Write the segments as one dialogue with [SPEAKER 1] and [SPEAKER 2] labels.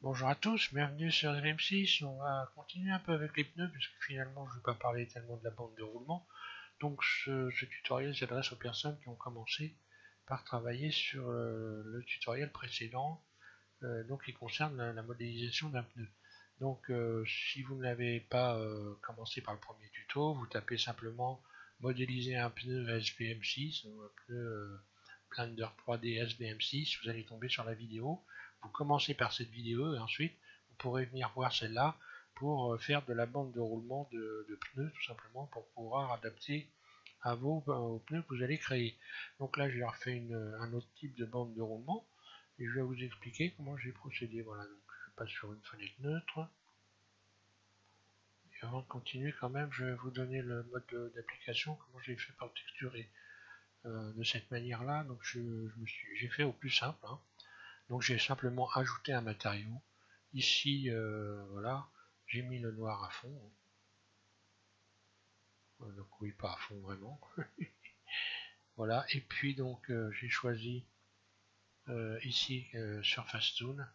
[SPEAKER 1] Bonjour à tous, bienvenue sur LM6. On va continuer un peu avec les pneus puisque finalement je ne vais pas parler tellement de la bande de roulement. Donc ce tutoriel s'adresse aux personnes qui ont commencé par travailler sur le tutoriel précédent, donc qui concerne la modélisation d'un pneu. Donc si vous n'avez pas commencé par le premier tuto, vous tapez simplement modéliser un pneu SVM6 ou un pneu Blender 3D SVM6, vous allez tomber sur la vidéo. Vous commencez par cette vidéo et ensuite vous pourrez venir voir celle-là pour faire de la bande de roulement de pneus tout simplement pour pouvoir adapter à aux pneus que vous allez créer. Donc là j'ai refait un autre type de bande de roulement et je vais vous expliquer comment j'ai procédé. Voilà, donc je passe sur une fenêtre neutre. Et avant de continuer quand même, je vais vous donner le mode d'application, comment j'ai fait pour texturer de cette manière-là. Donc j'ai fait au plus simple, hein. Donc j'ai simplement ajouté un matériau. Ici, voilà, j'ai mis le noir à fond. Donc oui, pas à fond vraiment. Voilà, et puis donc j'ai choisi ici Surface Tool.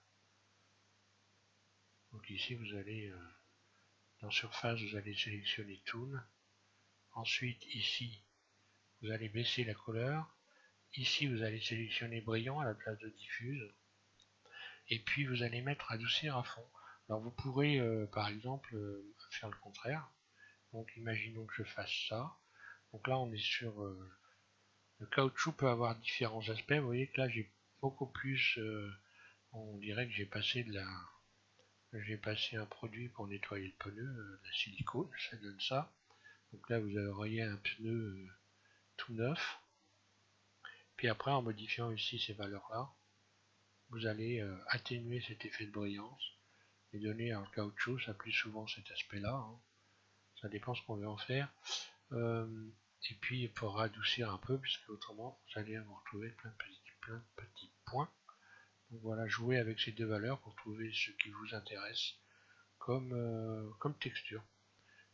[SPEAKER 1] Donc ici vous allez dans Surface, vous allez sélectionner Tool. Ensuite ici, vous allez baisser la couleur. Ici vous allez sélectionner brillant à la place de diffuse. Et puis vous allez mettre adoucir à fond. Alors vous pourrez par exemple faire le contraire. Donc imaginons que je fasse ça. Donc là on est sur le caoutchouc peut avoir différents aspects. Vous voyez que là j'ai beaucoup plus on dirait que j'ai passé un produit pour nettoyer le pneu, la silicone, ça donne ça. Donc là vous auriez un pneu tout neuf. Puis après en modifiant ici ces valeurs là, vous allez atténuer cet effet de brillance et donner un caoutchouc, ça a plus souvent cet aspect là, hein. Ça dépend ce qu'on veut en faire. Euh, et puis il faudra adoucir un peu puisque autrement vous allez vous retrouver plein de petits points. Donc voilà, jouez avec ces deux valeurs pour trouver ce qui vous intéresse comme texture.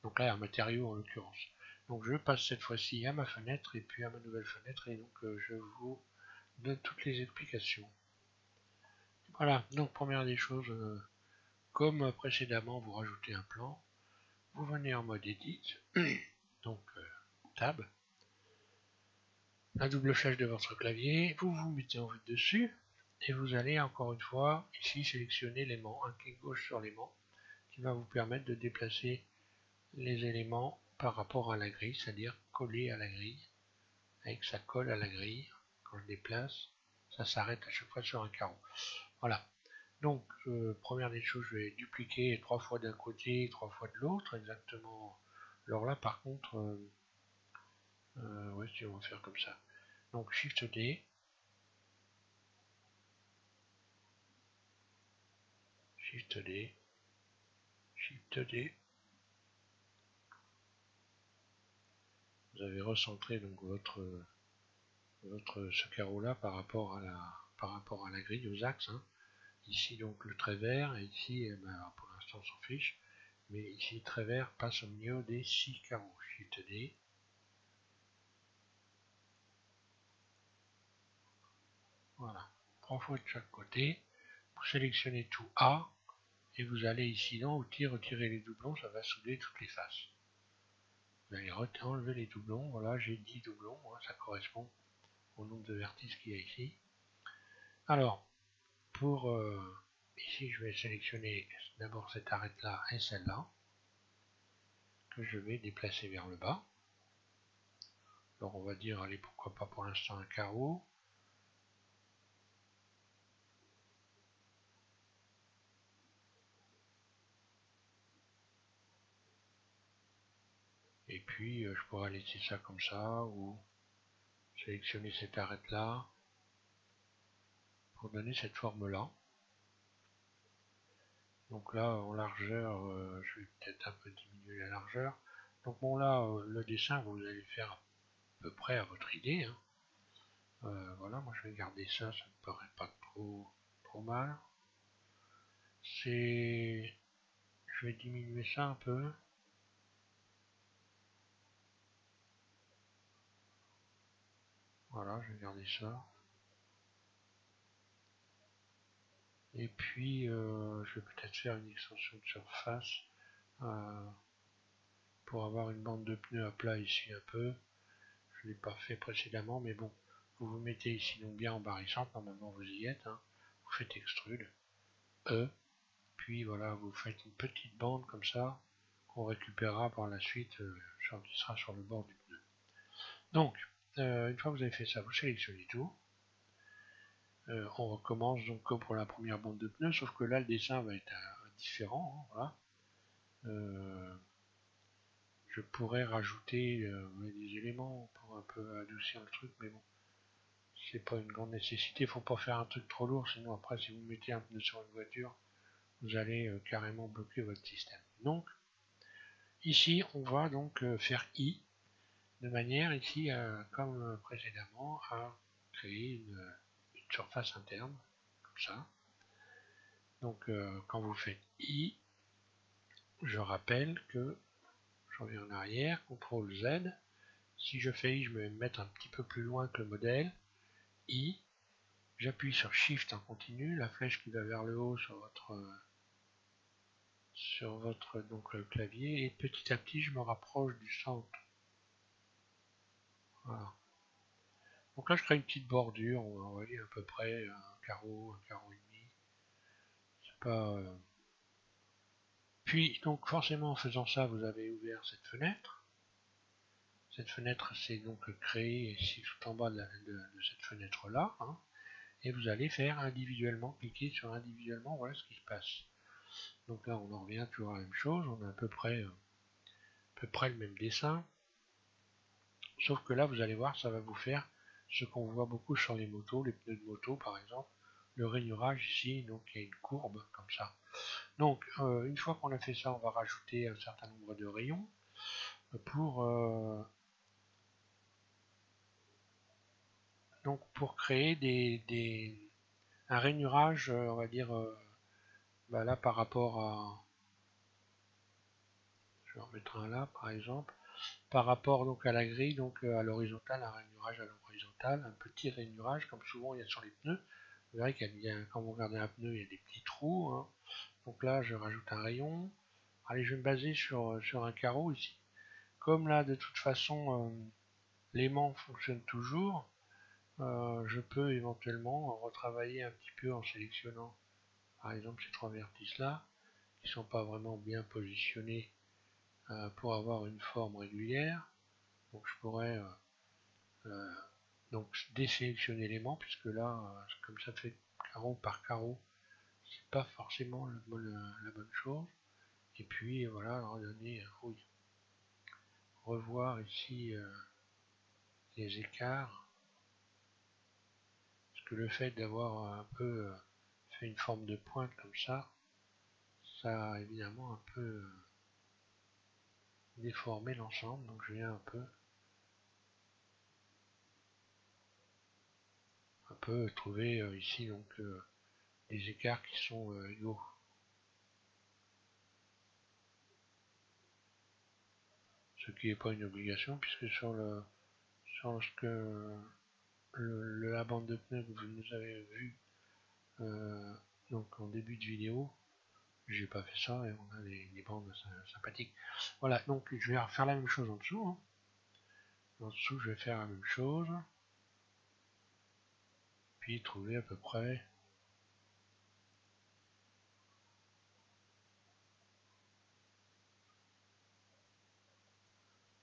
[SPEAKER 1] Donc là un matériau en l'occurrence. Donc je passe cette fois-ci à ma fenêtre et puis à ma nouvelle fenêtre et donc je vous donne toutes les explications. Voilà, donc première des choses, comme précédemment vous rajoutez un plan, vous venez en mode edit, donc tab, la double flèche de votre clavier, vous vous mettez en vue dessus, et vous allez encore une fois ici sélectionner l'aimant, un clic gauche sur l'aimant, qui va vous permettre de déplacer les éléments par rapport à la grille, c'est-à-dire coller à la grille, avec ça colle à la grille, quand je déplace, ça s'arrête à chaque fois sur un carreau. Voilà, donc première des choses, je vais dupliquer 3 fois d'un côté, 3 fois de l'autre, exactement. Alors là par contre, ouais, si on va faire comme ça. Donc Shift D, Shift D, Shift D. Vous avez recentré donc ce carreau là par rapport à la grille, aux axes, hein. Ici donc le trait vert et ici ben, pour l'instant on s'en fiche, mais ici le trait vert passe au milieu des 6 carreaux. Shift D. Voilà, 3 fois de chaque côté. Vous sélectionnez tout A et vous allez ici dans outils retirer les doublons, ça va souder toutes les faces. Vous allez enlever les doublons, voilà j'ai 10 doublons, hein, ça correspond au nombre de vertices qu'il y a ici. Alors, pour ici je vais sélectionner d'abord cette arête là et celle-là, que je vais déplacer vers le bas. Alors on va dire, allez pourquoi pas pour l'instant un carreau. Et puis je pourrais laisser ça comme ça, ou sélectionner cette arête là, pour donner cette forme là. Donc là en largeur, je vais peut-être un peu diminuer la largeur. Donc bon là, le dessin vous allez faire à peu près à votre idée, hein. Voilà, moi je vais garder ça, ça me paraît pas trop mal. Je vais diminuer ça un peu. Voilà, je vais garder ça. Et puis je vais peut-être faire une extension de surface pour avoir une bande de pneus à plat ici un peu. Je ne l'ai pas fait précédemment, mais bon, vous vous mettez ici donc bien en barrissante, normalement vous y êtes, hein. Vous faites extrude, E, puis voilà, vous faites une petite bande comme ça, qu'on récupérera par la suite, qui sera sur le bord du pneu. Donc, une fois que vous avez fait ça, vous sélectionnez tout. On recommence donc comme pour la première bande de pneus, sauf que là le dessin va être différent, hein, voilà. Je pourrais rajouter des éléments pour un peu adoucir le truc, mais bon, c'est pas une grande nécessité. Faut pas faire un truc trop lourd, sinon après si vous mettez un pneu sur une voiture, vous allez carrément bloquer votre système. Donc ici on va donc faire I de manière ici comme précédemment à créer une surface interne comme ça. Donc quand vous faites I, je rappelle que je reviens en arrière, CTRL Z. Si je fais I, je vais me mettre un petit peu plus loin que le modèle. I, j'appuie sur Shift en continu, la flèche qui va vers le haut sur votre donc, clavier, et petit à petit je me rapproche du centre. Voilà. Donc là je crée une petite bordure, on va envoyer à peu près un carreau et demi. C'est pas. Puis donc forcément en faisant ça, vous avez ouvert cette fenêtre. Cette fenêtre c'est donc créée ici tout en bas de cette fenêtre là, hein. Et vous allez faire individuellement, cliquer sur individuellement, voilà ce qui se passe. Donc là on en revient toujours à la même chose, on a à peu près le même dessin, sauf que là vous allez voir, ça va vous faire ce qu'on voit beaucoup sur les motos, les pneus de moto par exemple, le rainurage ici, donc il y a une courbe comme ça. Donc une fois qu'on a fait ça, on va rajouter un certain nombre de rayons pour créer un rainurage, on va dire, là par rapport à, je vais en mettre un là par exemple, par rapport donc à la grille, donc à l'horizontale, un rainurage à l'horizontale, un petit rainurage comme souvent il y a sur les pneus. Vous verrez qu'il y a, quand vous regardez un pneu, il y a des petits trous, hein. Donc là je rajoute un rayon. Allez, je vais me baser sur un carreau ici. Comme là de toute façon l'aimant fonctionne toujours, je peux éventuellement retravailler un petit peu en sélectionnant par exemple ces trois vertices là qui ne sont pas vraiment bien positionnés pour avoir une forme régulière. Donc je pourrais donc désélectionner l'élément, puisque là comme ça fait carreau par carreau, c'est pas forcément la bonne chose. Et puis voilà, redonner, revoir ici les écarts, parce que le fait d'avoir un peu fait une forme de pointe comme ça a évidemment un peu déformé l'ensemble. Donc je viens un peu trouver ici donc des écarts qui sont égaux. Ce qui n'est pas une obligation, puisque sur la bande de pneus que vous nous avez vu donc en début de vidéo, j'ai pas fait ça et on a des bandes sympathiques. Voilà, donc je vais refaire la même chose en dessous, hein. En dessous je vais faire la même chose, puis trouver à peu près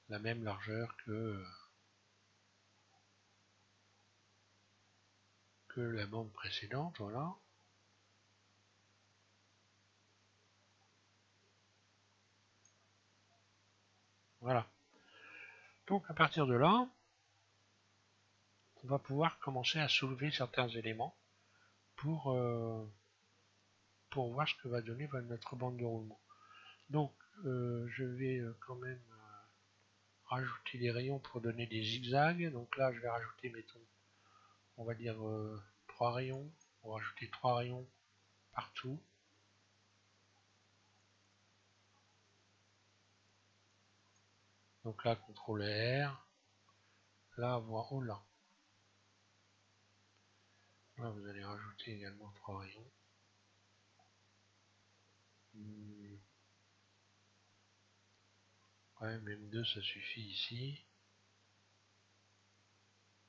[SPEAKER 1] la même largeur que la bande précédente, voilà. Voilà. Donc à partir de là, on va pouvoir commencer à soulever certains éléments pour voir ce que va donner notre bande de roulement. Donc je vais quand même rajouter des rayons pour donner des zigzags. Donc là je vais rajouter, mettons, on va dire 3 rayons. On va rajouter 3 rayons partout. Donc là CTRL R. Là voir, oh là vous allez rajouter également 3 rayons. Ouais, même 2 ça suffit ici.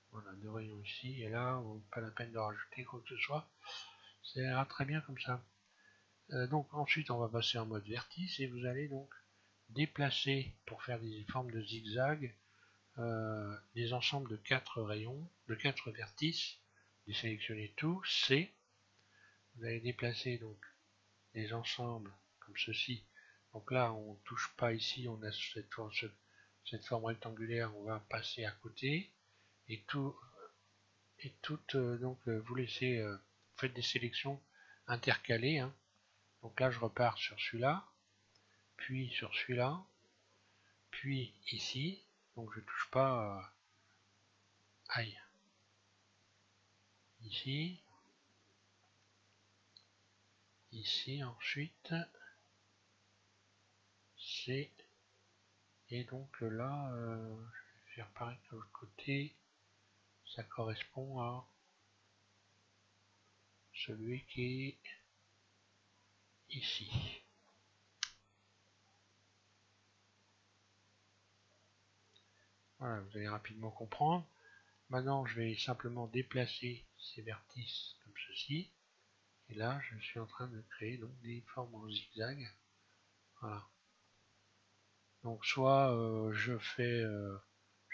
[SPEAKER 1] Voilà, 2 rayons ici, et là, pas la peine de rajouter quoi que ce soit. Ça ira très bien comme ça. Donc ensuite, on va passer en mode vertice, et vous allez donc déplacer, pour faire des formes de zigzag, des ensembles de 4 rayons, de 4 vertices. Vous sélectionnez tout, C. Vous allez déplacer donc des ensembles comme ceci. Donc là, on ne touche pas ici, on a cette forme rectangulaire, on va passer à côté. Et toutes, donc vous laissez, vous faites des sélections intercalées. Hein. Donc là, je repars sur celui-là, puis sur celui-là, puis ici. Donc je touche pas. Aïe. Ici. Ici ensuite. C'est. Et donc là, je vais faire pareil de l'autre côté. Ça correspond à celui qui est ici. Voilà, vous allez rapidement comprendre. Maintenant, je vais simplement déplacer ces vertices comme ceci. Et là, je suis en train de créer donc des formes en zigzag. Voilà. Donc soit je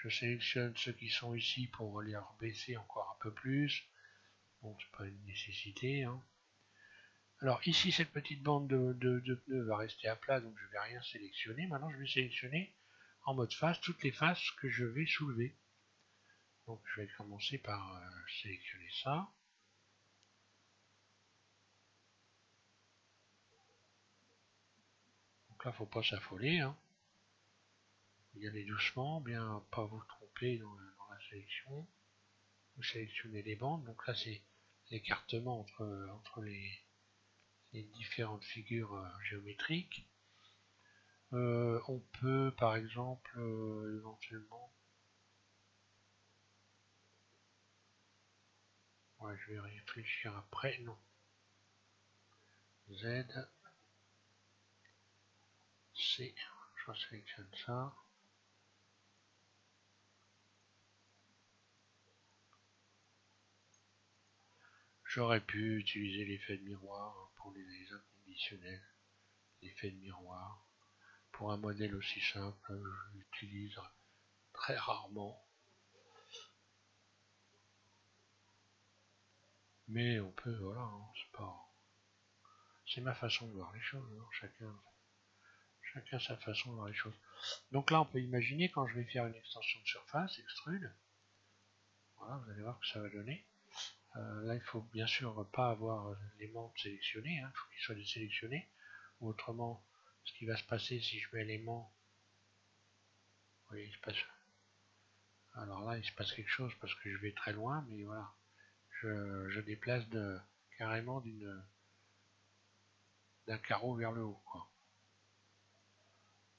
[SPEAKER 1] sélectionne ceux qui sont ici pour les baisser encore un peu plus. Bon, c'est pas une nécessité. Hein. Alors ici, cette petite bande de pneus va rester à plat, donc je ne vais rien sélectionner. Maintenant, je vais sélectionner en mode face toutes les faces que je vais soulever. Donc je vais commencer par sélectionner ça. Donc là, faut pas s'affoler. Hein. Y aller doucement, bien pas vous tromper dans la sélection. Vous sélectionnez les bandes. Donc là, c'est l'écartement entre les différentes figures géométriques. On peut, par exemple, éventuellement... Ouais, je vais réfléchir après. Non. Z, C, je sélectionne ça. J'aurais pu utiliser l'effet de miroir pour les inconditionnels. L'effet de miroir. Pour un modèle aussi simple, je l'utilise très rarement. Mais on peut, voilà, hein, c'est pas... C'est ma façon de voir les choses, hein, chacun sa façon de voir les choses. Donc là, on peut imaginer quand je vais faire une extension de surface, extrude, voilà, vous allez voir que ça va donner. Là, il faut bien sûr pas avoir les membres sélectionnés, hein, il faut qu'ils soient désélectionnés. Ou autrement, ce qui va se passer si je mets l'aimant, vous voyez, il se passe. Alors là, il se passe quelque chose parce que je vais très loin, mais voilà, je déplace carrément d'un carreau vers le haut, quoi.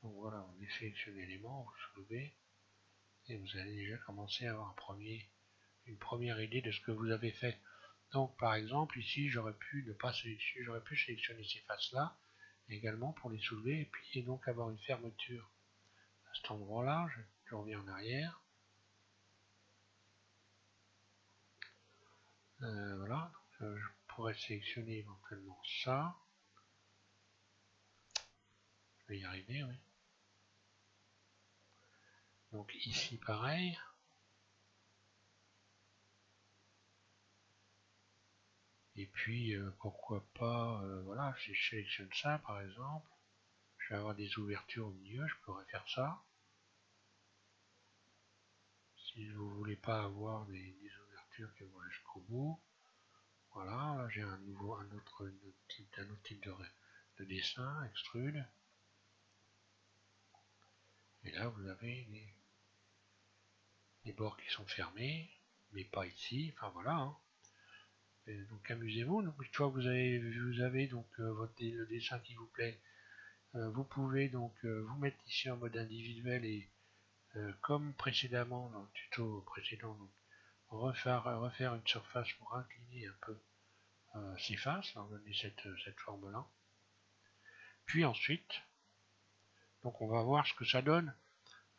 [SPEAKER 1] Donc voilà, vous désélectionnez l'élément, vous soulevez, et vous allez déjà commencer à avoir une première idée de ce que vous avez fait. Donc par exemple, ici, j'aurais pu ne pas sélectionner, j'aurais pu sélectionner ces faces-là, également pour les soulever, et puis donc avoir une fermeture à cet endroit-là. Je reviens en arrière. Voilà, donc, je pourrais sélectionner éventuellement ça. Je vais y arriver, oui. Donc ici, pareil. Et puis, pourquoi pas, voilà, si je sélectionne ça, par exemple, je vais avoir des ouvertures au milieu, je pourrais faire ça. Si vous ne voulez pas avoir des ouvertures qui vont jusqu'au bout, voilà, là j'ai un autre type de dessin, extrude. Et là vous avez les bords qui sont fermés, mais pas ici, enfin voilà. Hein. Donc amusez-vous, donc une fois que vous avez donc le dessin qui vous plaît, vous pouvez donc vous mettre ici en mode individuel et comme précédemment dans le tuto précédent, donc, refaire une surface pour incliner un peu ces faces, donner cette forme là. Puis ensuite, Donc on va voir ce que ça donne.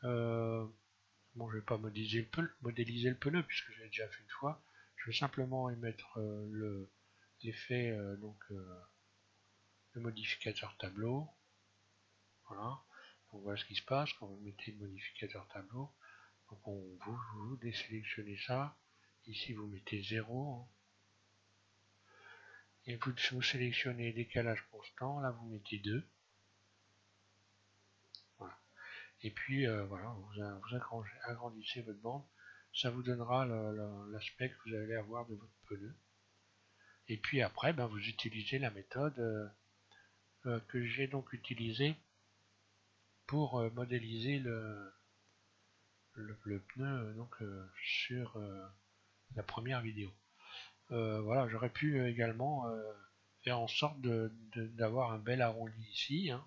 [SPEAKER 1] Bon, je vais pas modéliser le pneu puisque j'ai déjà fait une fois. Je vais simplement émettre l'effet, le modificateur tableau. Voilà. Donc voilà ce qui se passe quand vous mettez le modificateur tableau. Donc vous désélectionnez ça. Ici vous mettez 0. Hein. Et vous sélectionnez décalage constant. Là vous mettez 2. Voilà. Et puis voilà, vous agrandissez votre bande. Ça vous donnera l'aspect que vous allez avoir de votre pneu. Et puis après, vous utilisez la méthode que j'ai donc utilisée pour modéliser le pneu sur la première vidéo. Voilà, j'aurais pu également faire en sorte d'avoir un bel arrondi ici, hein,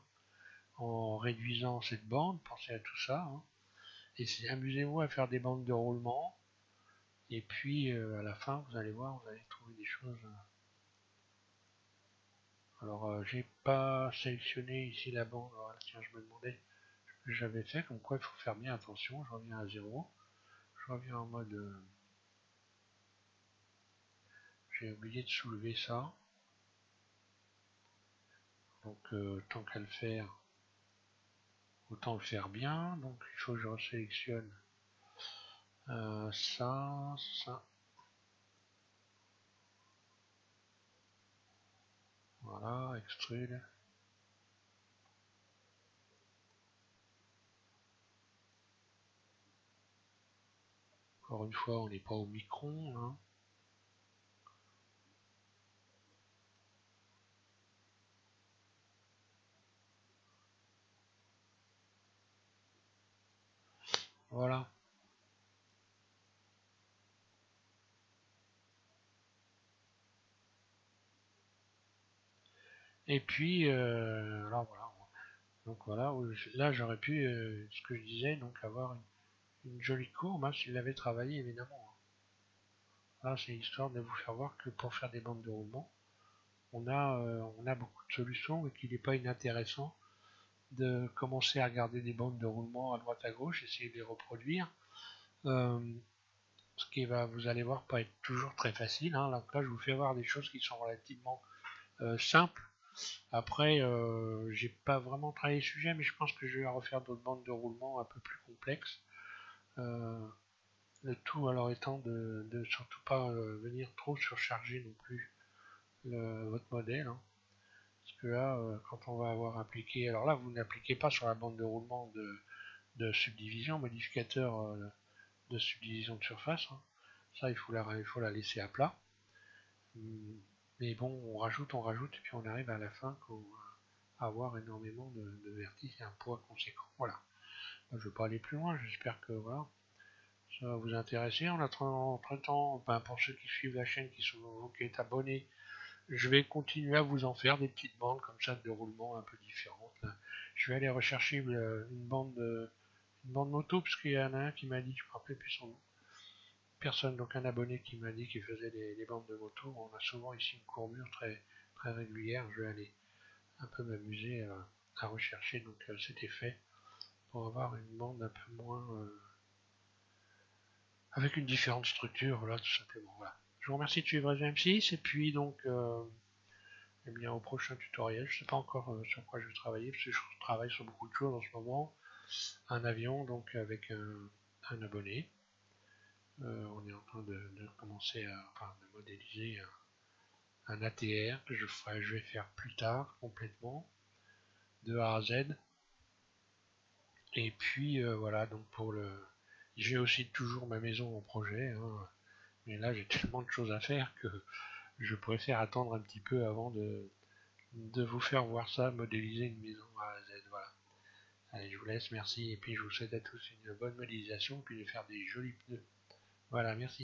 [SPEAKER 1] en réduisant cette bande. Pensez à tout ça. Hein. Et amusez-vous à faire des bandes de roulement. Et puis à la fin, vous allez voir, vous allez trouver des choses. Alors, j'ai pas sélectionné ici la bande. Alors, tiens, je me demandais ce que j'avais fait. Comme quoi, il faut faire bien attention. Je reviens à 0. Je reviens en mode. J'ai oublié de soulever ça. Donc, tant qu'à le faire, autant le faire bien. Donc, il faut que je resélectionne ça, ça. Voilà, extrude. Encore une fois, on n'est pas au micron. Hein. Voilà. Et puis, là, voilà. Donc voilà, là j'aurais pu, ce que je disais, donc avoir une jolie courbe, hein, s'il l'avait travaillé évidemment. Là c'est histoire de vous faire voir que pour faire des bandes de roulement, on a beaucoup de solutions et qu'il n'est pas inintéressant de commencer à regarder des bandes de roulement à droite à gauche, essayer de les reproduire. Ce qui va, vous allez voir, pas être toujours très facile. Hein. Donc là je vous fais voir des choses qui sont relativement simples. Après, j'ai pas vraiment travaillé le sujet, mais je pense que je vais refaire d'autres bandes de roulement un peu plus complexes. Le tout alors étant de surtout pas venir trop surcharger non plus votre modèle. Hein. Parce que là, quand on va avoir appliqué, alors là vous n'appliquez pas sur la bande de roulement de subdivision, modificateur de subdivision de surface. Hein. Ça il faut la laisser à plat. Mais bon, on rajoute, et puis on arrive à la fin à avoir énormément de vertices et un poids conséquent. Voilà. Je ne vais pas aller plus loin, j'espère que voilà, ça va vous intéresser. En entre-temps, pour ceux qui suivent la chaîne, qui est abonnés, je vais continuer à vous en faire des petites bandes comme ça de roulement un peu différentes. Là. Je vais aller rechercher une bande moto, parce qu'il y en a un qui m'a dit, je me rappelle plus son nom, personne, donc un abonné qui m'a dit qu'il faisait des bandes de moto. On a souvent ici une courbure très, très régulière. Je vais aller un peu m'amuser à rechercher donc cet effet pour avoir une bande un peu moins avec une différente structure, voilà, tout simplement. Voilà. Je vous remercie de suivre M6 et puis donc eh bien, au prochain tutoriel. Je ne sais pas encore sur quoi je vais travailler parce que je travaille sur beaucoup de choses en ce moment. Un avion donc avec un abonné. On est en train de commencer de modéliser un ATR que je vais faire plus tard complètement de A à Z. Et puis voilà, donc j'ai aussi toujours ma maison en projet, hein, mais là j'ai tellement de choses à faire que je préfère attendre un petit peu avant de vous faire voir ça, modéliser une maison A à Z. Voilà. Allez, je vous laisse, merci, et puis je vous souhaite à tous une bonne modélisation, puis de faire des jolis pneus. Voilà, merci.